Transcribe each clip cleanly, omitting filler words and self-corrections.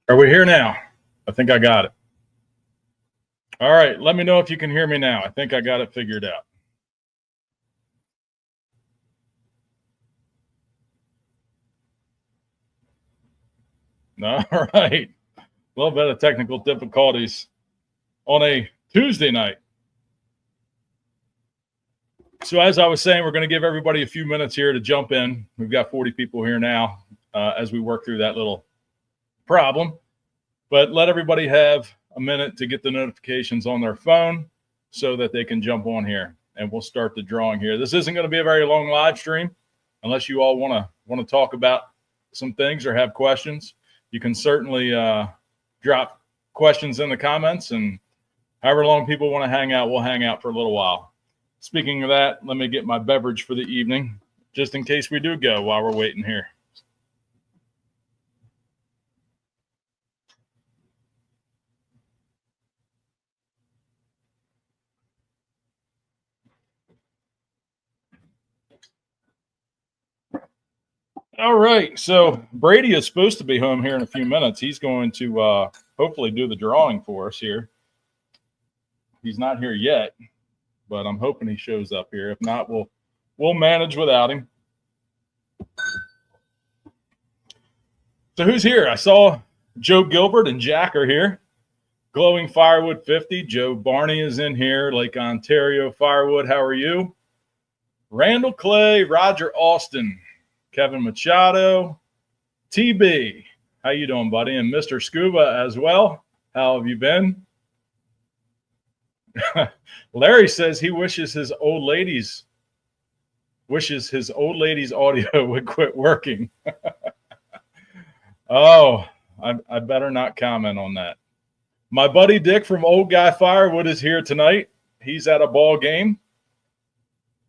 Are we here now? I think I got it. All right. Let me know if you can hear me now. I think I got it figured out. All right. A little bit of technical difficulties on a Tuesday night. So as I was saying, we're going to give everybody a few minutes here to jump in. We've got 40 people here now as we work through that little problem. But let everybody have a minute to get the notifications on their phone so that they can jump on here. And we'll start the drawing here. This isn't going to be a very long live stream unless you all want to talk about some things or have questions. You can certainly drop questions in the comments, and however long people want to hang out, we'll hang out for a little while. Speaking of that, let me get my beverage for the evening, just in case we do go while we're waiting here. All right, so Brady is supposed to be home here in a few minutes. He's going to hopefully do the drawing for us here. He's not here yet, but I'm hoping he shows up here. If not, we'll manage without him. So who's here? I saw Joe Gilbert and Jack are here. Glowing Firewood 50. Joe Barney is in here. Lake Ontario Firewood. How are you? Randall Clay, Roger Austin, Kevin Machado, TB. How you doing, buddy? And Mr. Scuba as well. How have you been? Larry says he wishes his old lady's audio would quit working. Oh, I better not comment on that. My buddy Dick from Old Guy Firewood is here tonight. He's at a ball game.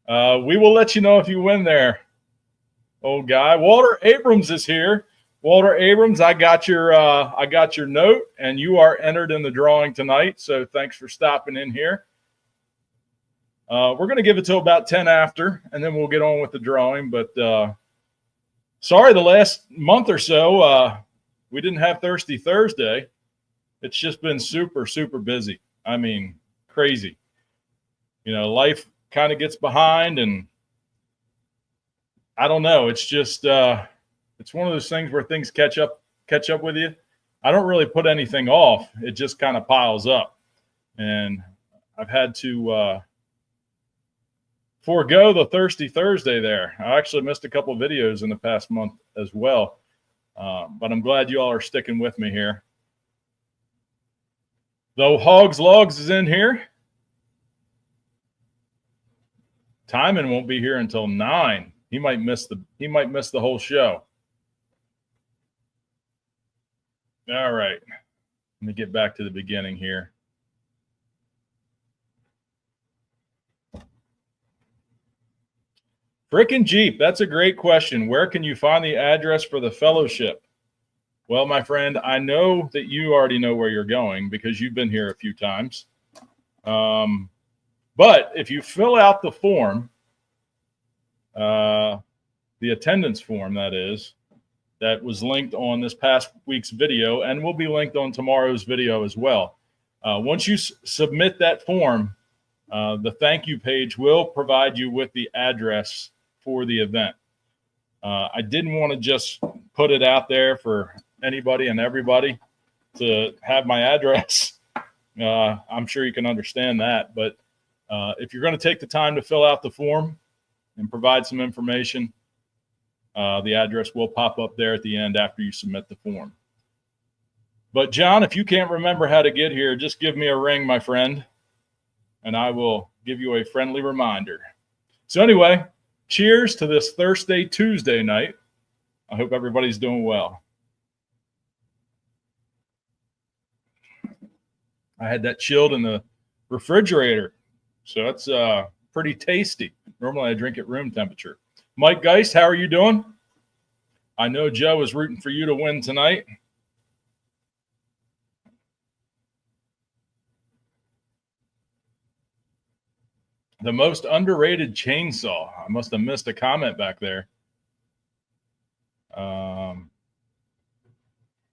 We will let you know if you win there, old guy. Walter Abrams is here. Walter Abrams, I got your note, and you are entered in the drawing tonight. So thanks for stopping in here. We're going to give it till about 10 after, and then we'll get on with the drawing. But sorry, the last month or so we didn't have Thirsty Thursday. It's just been super, super busy. I mean, crazy. You know, life kind of gets behind, and I don't know. It's just it's one of those things where things catch up with you. I don't really put anything off. It just kind of piles up, and I've had to forego the Thirsty Thursday there. I actually missed a couple of videos in the past month as well, but I'm glad you all are sticking with me here. Though Hogs Logs is in here, Timon won't be here until 9. He might miss the whole show. All right. Let me get back to the beginning here. Frickin' Jeep, that's a great question. Where can you find the address for the fellowship? Well, my friend, I know that you already know where you're going because you've been here a few times. But if you fill out the form, the attendance form, that was linked on this past week's video and will be linked on tomorrow's video as well. Once you submit that form, the thank you page will provide you with the address for the event. I didn't want to just put it out there for anybody and everybody to have my address. I'm sure you can understand that, but if you're going to take the time to fill out the form and provide some information, the address will pop up there at the end after you submit the form. But John, if you can't remember how to get here, just give me a ring, my friend, and I will give you a friendly reminder. So anyway, cheers to this Thursday, Tuesday night. I hope everybody's doing well. I had that chilled in the refrigerator, so it's pretty tasty. Normally I drink at room temperature. Mike Geist, how are you doing? I know Joe is rooting for you to win tonight. The most underrated chainsaw. I must have missed a comment back there.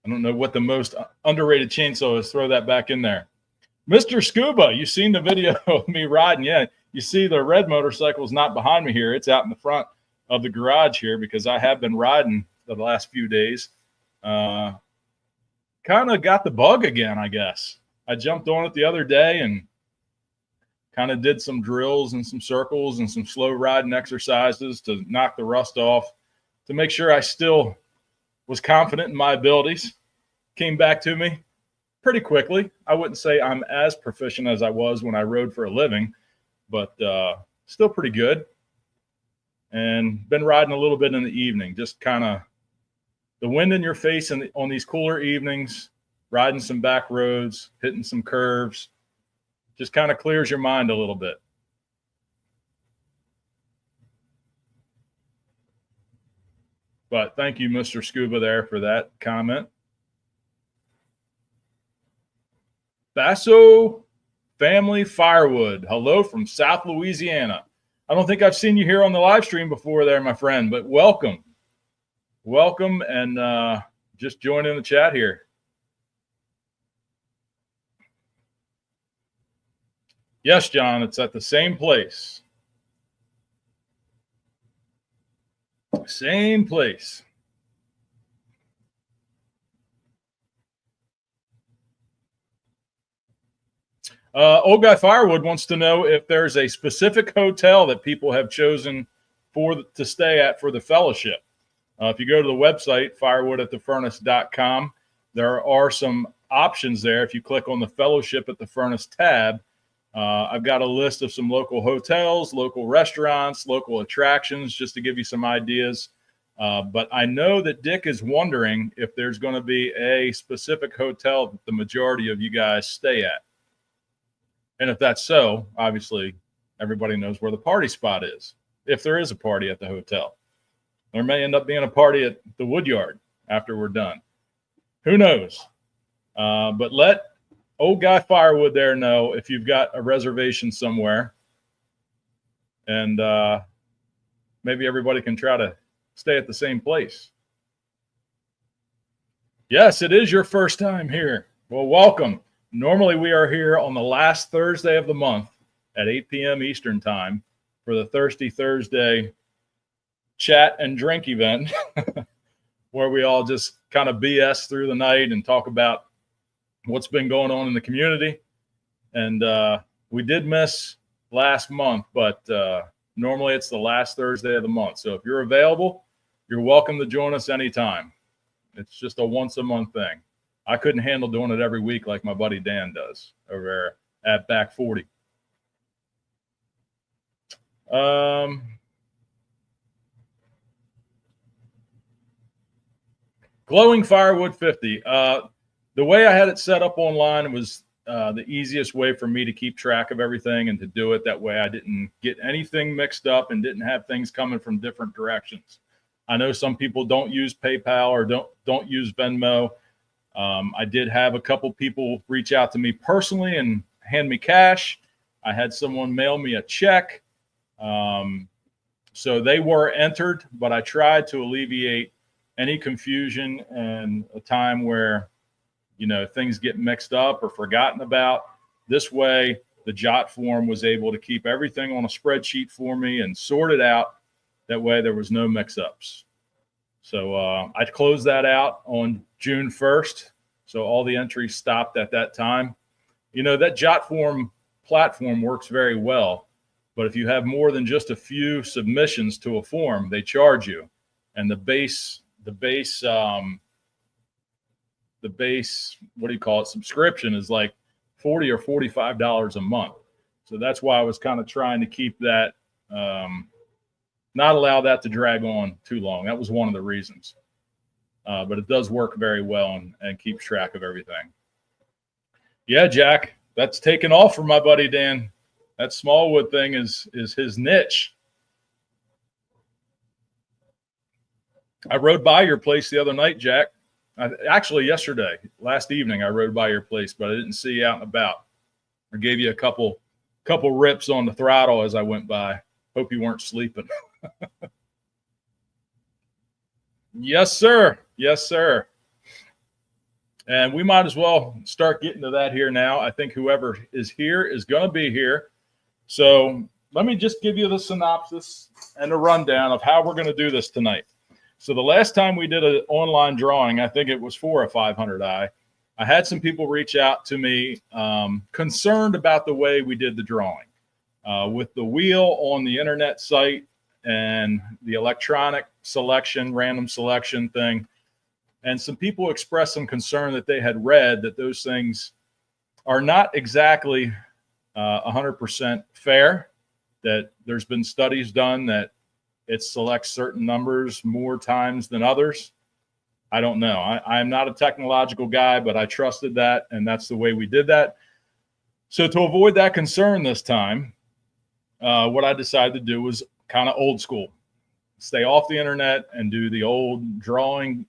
I don't know what the most underrated chainsaw is. Throw that back in there. Mr. Scuba, you seen the video of me riding. Yeah, you see the red motorcycle is not behind me here. It's out in the front of the garage here because I have been riding the last few days. Kind of got the bug again, I guess. I jumped on it the other day and kind of did some drills and some circles and some slow riding exercises to knock the rust off, to make sure I still was confident in my abilities. Came back to me pretty quickly. I wouldn't say I'm as proficient as I was when I rode for a living, but still pretty good. And been riding a little bit in the evening, just kind of the wind in your face and on these cooler evenings, riding some back roads, hitting some curves, just kind of clears your mind a little bit. But thank you, Mr. Scuba, there for that comment. Basso Family Firewood. Hello from South Louisiana. I don't think I've seen you here on the live stream before there, my friend, but welcome. Welcome, and just join in the chat here. Yes, John, it's at the same place. Same place. Old Guy Firewood wants to know if there's a specific hotel that people have chosen to stay at for the fellowship. If you go to the website, firewoodatthefurnace.com, there are some options there. If you click on the Fellowship at the Furnace tab, I've got a list of some local hotels, local restaurants, local attractions, just to give you some ideas. But I know that Dick is wondering if there's going to be a specific hotel that the majority of you guys stay at. And if that's so, obviously, everybody knows where the party spot is, if there is a party at the hotel. There may end up being a party at the Woodyard after we're done. Who knows? But let Old Guy Firewood there know if you've got a reservation somewhere. And maybe everybody can try to stay at the same place. Yes, it is your first time here. Well, welcome. Normally, we are here on the last Thursday of the month at 8 p.m. Eastern Time for the Thirsty Thursday chat and drink event where we all just kind of BS through the night and talk about what's been going on in the community. And we did miss last month, but normally it's the last Thursday of the month. So if you're available, you're welcome to join us anytime. It's just a once a month thing. I couldn't handle doing it every week like my buddy Dan does over there at Back 40. Glowing Firewood 50. The way I had it set up online was the easiest way for me to keep track of everything and to do it that way. I didn't get anything mixed up and didn't have things coming from different directions. I know some people don't use PayPal or don't use Venmo. I did have a couple people reach out to me personally and hand me cash. I had someone mail me a check. So they were entered, but I tried to alleviate any confusion and a time where, you know, things get mixed up or forgotten about. This way, the Jot form was able to keep everything on a spreadsheet for me and sort it out. That way there was no mix-ups. So I closed that out on June 1st. So all the entries stopped at that time. You know, that Jot form platform works very well. But if you have more than just a few submissions to a form, they charge you. And the base, what do you call it, subscription is like $40 or $45 a month. So that's why I was kind of trying to keep that, not allow that to drag on too long. That was one of the reasons. But it does work very well and keeps track of everything. Yeah, Jack, that's taken off for my buddy Dan. That Smallwood thing is his niche. I rode by your place the other night, Jack. Actually, yesterday, last evening, I rode by your place, but I didn't see you out and about. I gave you a couple rips on the throttle as I went by. Hope you weren't sleeping. Yes, sir. Yes, sir. And we might as well start getting to that here now. I think whoever is here is going to be here. So let me just give you the synopsis and a rundown of how we're going to do this tonight. So the last time we did an online drawing, I think it was for a 500i. I had some people reach out to me concerned about the way we did the drawing. With the wheel on the internet site and the electronic selection, random selection thing. And some people expressed some concern that they had read that those things are not exactly 100% fair, that there's been studies done that it selects certain numbers more times than others. I don't know. I'm not a technological guy, but I trusted that, and that's the way we did that. So to avoid that concern this time, what I decided to do was kind of old school. Stay off the internet and do the old drawing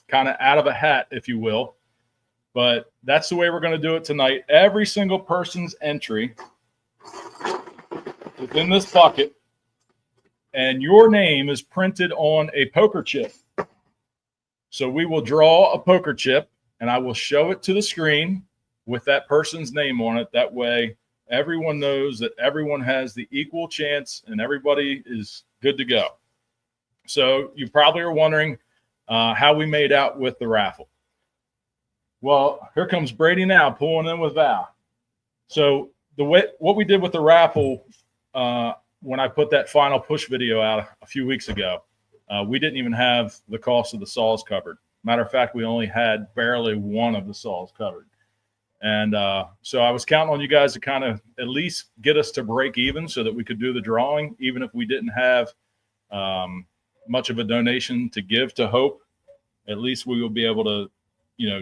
kind of out of a hat, if you will. But that's the way we're going to do it tonight. Every single person's entry within this bucket, and your name is printed on a poker chip. So we will draw a poker chip, and I will show it to the screen with that person's name on it. That way, everyone knows that everyone has the equal chance and everybody is good to go. So you probably are wondering how we made out with the raffle. Well, here comes Brady now pulling in with Val. So what we did with the raffle, when I put that final push video out a few weeks ago, we didn't even have the cost of the saws covered. Matter of fact, we only had barely one of the saws covered. And so I was counting on you guys to kind of at least get us to break even so that we could do the drawing, even if we didn't have much of a donation to give to H.O.P.E. At least we will be able to,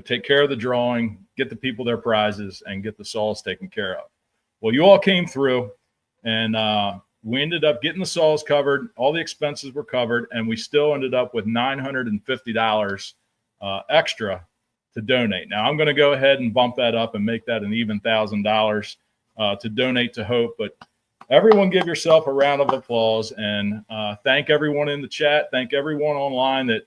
take care of the drawing, get the people their prizes, and get the saws taken care of. Well, you all came through, and we ended up getting the saws covered. All the expenses were covered, and we still ended up with $950 extra to donate. Now, I'm going to go ahead and bump that up and make that an even $1,000 to donate to H.O.P.E. But everyone give yourself a round of applause, and thank everyone in the chat. Thank everyone online that,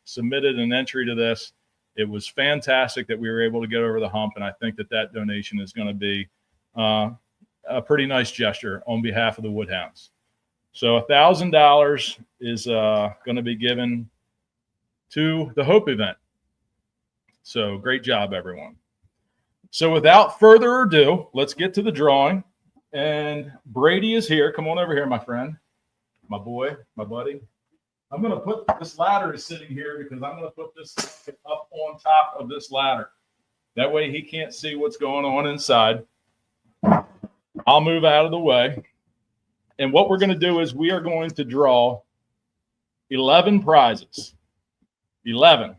submitted an entry to this. It was fantastic that we were able to get over the hump, and I think that donation is going to be a pretty nice gesture on behalf of the Woodhounds. So $1,000 is going to be given to the H.O.P.E. event. So great job, everyone. So without further ado, let's get to the drawing. And Brady is here. Come on over here, my friend, my boy, my buddy. I'm going to put this ladder is sitting here because I'm going to put this up on top of this ladder. That way he can't see what's going on inside. I'll move out of the way. And what we're going to do is we are going to draw 11 prizes. 11.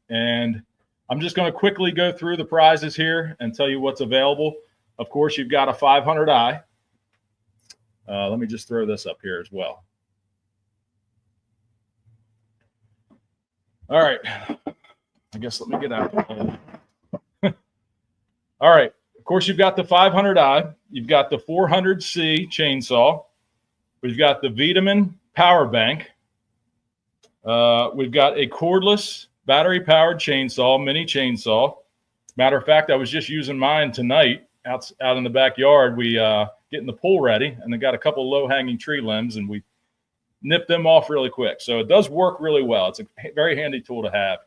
And I'm just going to quickly go through the prizes here and tell you what's available. Of course, you've got a 500i. Let me just throw this up here as well. All right. I guess let me get out. All right. Of course, you've got the 500i. You've got the 400C chainsaw. We've got the Vitamin power bank. We've got a cordless battery-powered chainsaw, mini chainsaw. Matter of fact, I was just using mine tonight out in the backyard. We getting the pool ready, and they got a couple low-hanging tree limbs, and we nipped them off really quick. So it does work really well. It's a very handy tool to have.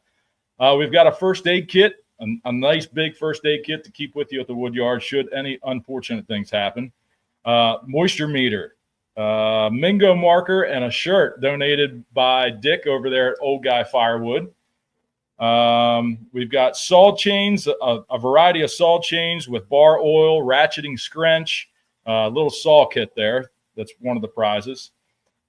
We've got a first aid kit, a nice big first aid kit to keep with you at the wood yard should any unfortunate things happen. Moisture meter, Mingo marker, and a shirt donated by Dick over there at Old Guy Firewood. We've got saw chains, a variety of saw chains with bar oil, ratcheting scrunch, little saw kit there. That's one of the prizes.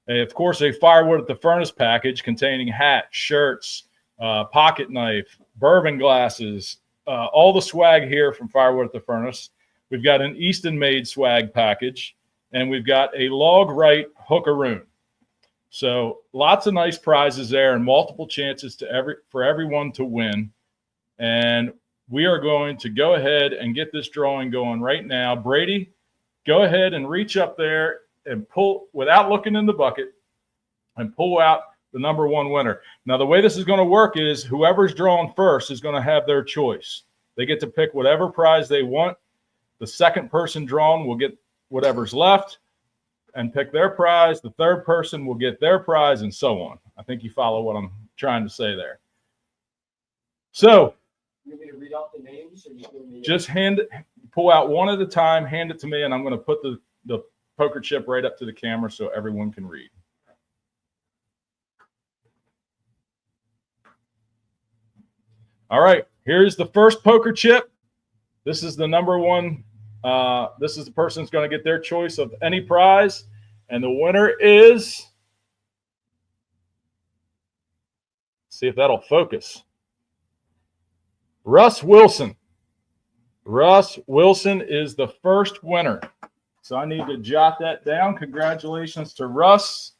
Of course, a firewood at the furnace package containing hats, shirts, pocket knife, bourbon glasses, all the swag here from Firewood at the Furnace. We've got an Easton-made swag package, and we've got a Log Right hookaroon. So lots of nice prizes there and multiple chances for everyone to win. And we are going to go ahead and get this drawing going right now. Brady, go ahead and reach up there and pull, without looking in the bucket, and pull out the number one winner. Now, the way this is going to work is whoever's drawn first is going to have their choice. They get to pick whatever prize they want. The second person drawn will get whatever's left and pick their prize. The third person will get their prize, and so on. I think you follow what I'm trying to say there. So, you want me to read off the names? Or just pull out one at a time, hand it to me, and I'm going to put the poker chip right up to the camera so everyone can read. All right, here's the first poker chip. This is the number one. This is the person who's going to get their choice of any prize. And the winner is, see if that'll focus, Russ Wilson. Russ Wilson is the first winner. So I need to jot that down. Congratulations to Russ.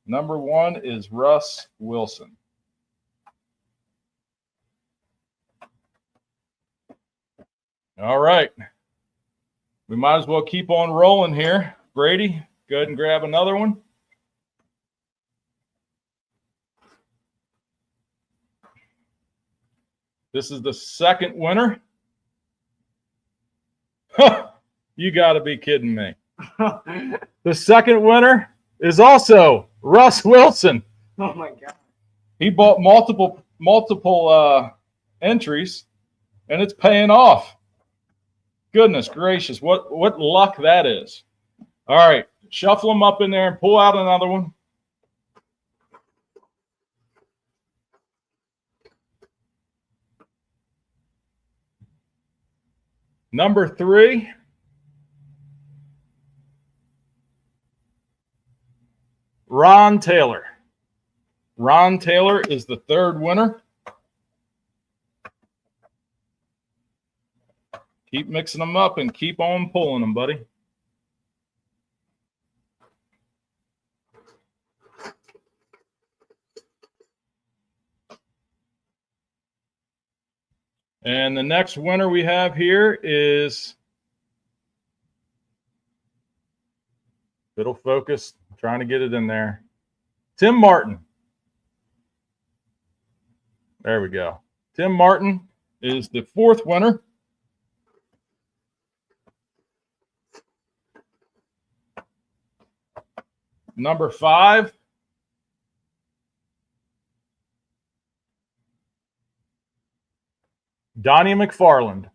Number one is Russ Wilson. All right. We might as well keep on rolling here. Brady, go ahead and grab another one. This is the second winner. You got to be kidding me. The second winner is also Russ Wilson. Oh, my God. He bought multiple entries, and it's paying off. Goodness gracious, what luck that is. All right, shuffle them up in there and pull out another one. Number 3. Ron Taylor. Ron Taylor is the third winner. Keep mixing them up and keep on pulling them, buddy. And the next winner we have here is, it'll focus, trying to get it in there, Tim Martin. There we go. Tim Martin is the fourth winner. Number 5. Donnie McFarland.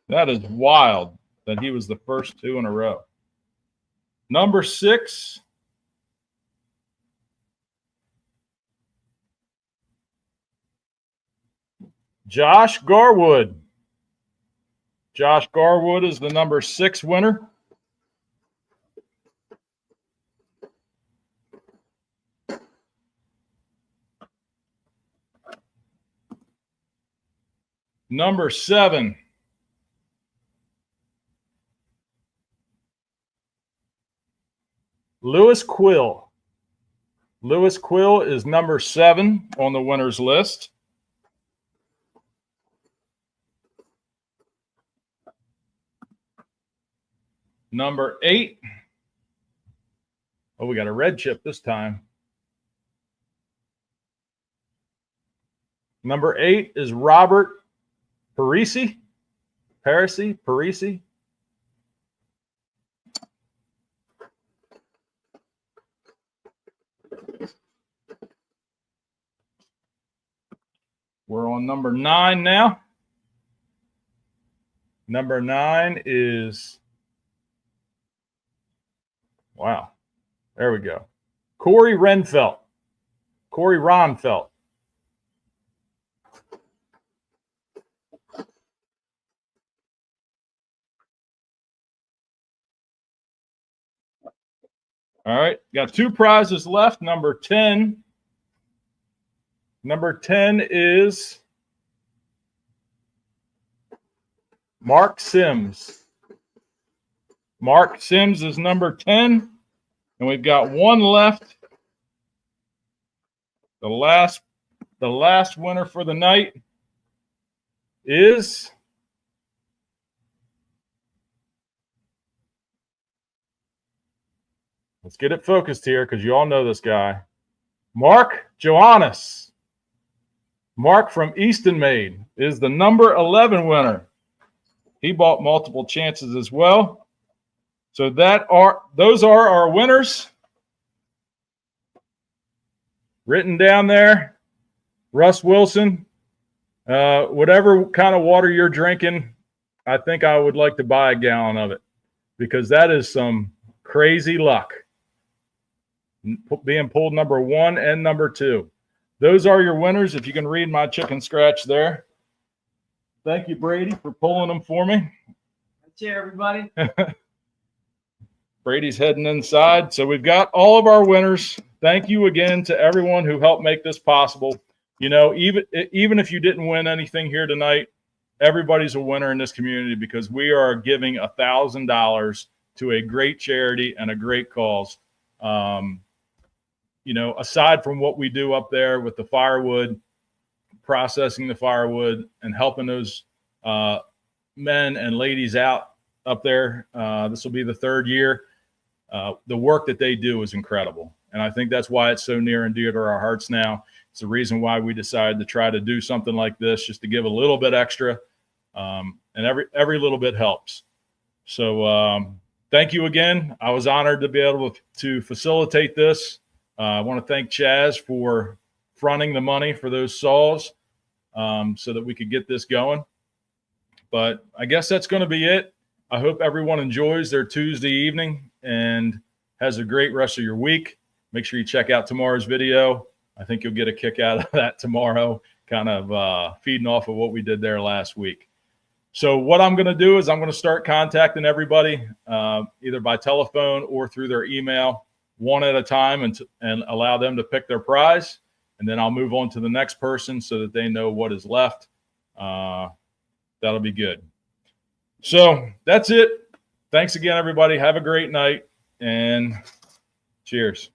That is wild that he was the first 2 in a row. Number 6. Josh Garwood. Josh Garwood is the number 6 winner. Number 7. Lewis Quill. Lewis Quill is number 7 on the winners list. Number 8. Oh, we got a red chip this time. Number 8 is Robert Parisi. Parisi. We're on number 9 now. Number 9 is, wow, there we go, Corey Ronfelt. All right, got 2 prizes left. Number 10. Number 10 is Mark Sims. Mark Sims is number 10. And we've got 1 left. The last winner for the night is Let's get it focused here because you all know this guy. Mark Johannes. Mark from Easton Maid is the number 11 winner. He bought multiple chances as well. So those are our winners. Written down there, Russ Wilson. Whatever kind of water you're drinking, I think I would like to buy a gallon of it because that is some crazy luck. Being pulled number 1 and number 2. Those are your winners. If you can read my chicken scratch there. Thank you, Brady, for pulling them for me. That's it, everybody. Brady's heading inside. So we've got all of our winners. Thank you again to everyone who helped make this possible. You know, even if you didn't win anything here tonight, everybody's a winner in this community because we are giving $1,000 to a great charity and a great cause. You know, aside from what we do up there with the firewood, processing the firewood and helping those men and ladies out up there, this will be the 3rd year. The work that they do is incredible. And I think that's why it's so near and dear to our hearts now. It's the reason why we decided to try to do something like this, just to give a little bit extra. And every little bit helps. So thank you again. I was honored to be able to facilitate this. I want to thank Chaz for fronting the money for those saws so that we could get this going. But I guess that's going to be it. I hope everyone enjoys their Tuesday evening and has a great rest of your week. Make sure you check out tomorrow's video. I think you'll get a kick out of that tomorrow, kind of feeding off of what we did there last week. So what I'm going to do is I'm going to start contacting everybody either by telephone or through their email, one at a time, and allow them to pick their prize. And then I'll move on to the next person so that they know what is left. That'll be good. So that's it. Thanks again, everybody. Have a great night, and cheers.